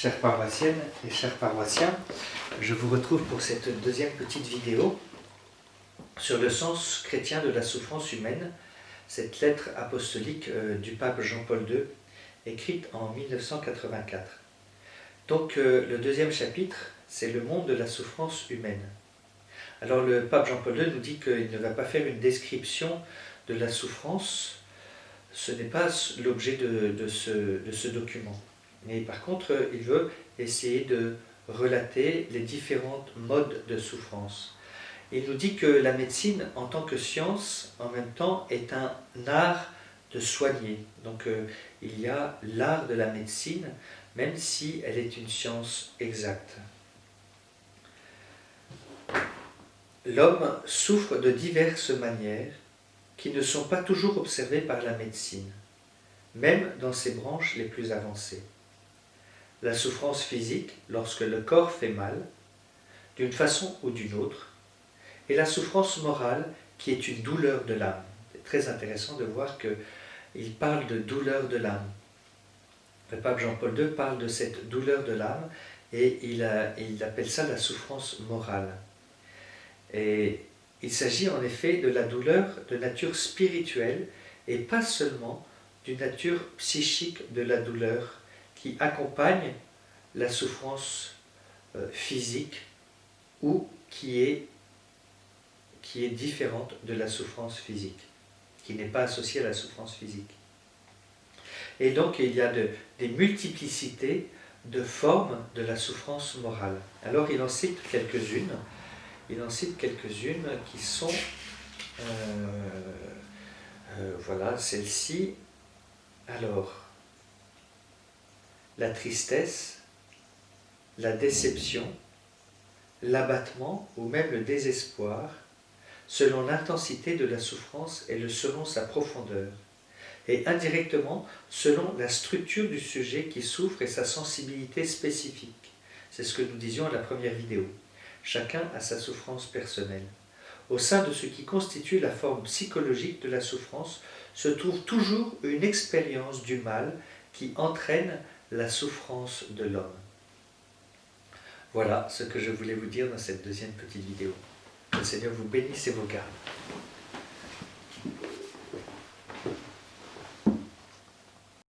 Chères paroissiennes et chers paroissiens, je vous retrouve pour cette deuxième petite vidéo sur le sens chrétien de la souffrance humaine, cette lettre apostolique du pape Jean-Paul II, écrite en 1984. Donc le deuxième chapitre, c'est le monde de la souffrance humaine. Alors le pape Jean-Paul II nous dit qu'il ne va pas faire une description de la souffrance, ce n'est pas l'objet de ce document. Mais par contre, il veut essayer de relater les différents modes de souffrance. Il nous dit que la médecine, en tant que science, en même temps, est un art de soigner. Donc il y a l'art de la médecine, même si elle est une science exacte. L'homme souffre de diverses manières qui ne sont pas toujours observées par la médecine, même dans ses branches les plus avancées. La souffrance physique, lorsque le corps fait mal, d'une façon ou d'une autre, et la souffrance morale, qui est une douleur de l'âme. C'est très intéressant de voir qu'il parle de douleur de l'âme. Le pape Jean-Paul II parle de cette douleur de l'âme et il appelle ça la souffrance morale. Et il s'agit en effet de la douleur de nature spirituelle et pas seulement d'une nature psychique de la douleur qui accompagne la souffrance physique ou qui est différente de la souffrance physique, qui n'est pas associée à la souffrance physique. Et donc il y a des multiplicités de formes de la souffrance morale. Alors il en cite quelques-unes. Il en cite quelques-unes qui sont, voilà, celle-ci. Alors, la tristesse, la déception, l'abattement ou même le désespoir, selon l'intensité de la souffrance et selon sa profondeur, et indirectement selon la structure du sujet qui souffre et sa sensibilité spécifique. C'est ce que nous disions à la première vidéo. Chacun a sa souffrance personnelle. Au sein de ce qui constitue la forme psychologique de la souffrance se trouve toujours une expérience du mal qui entraîne la souffrance de l'homme. Voilà ce que je voulais vous dire dans cette deuxième petite vidéo. Que le Seigneur vous bénisse et vous garde.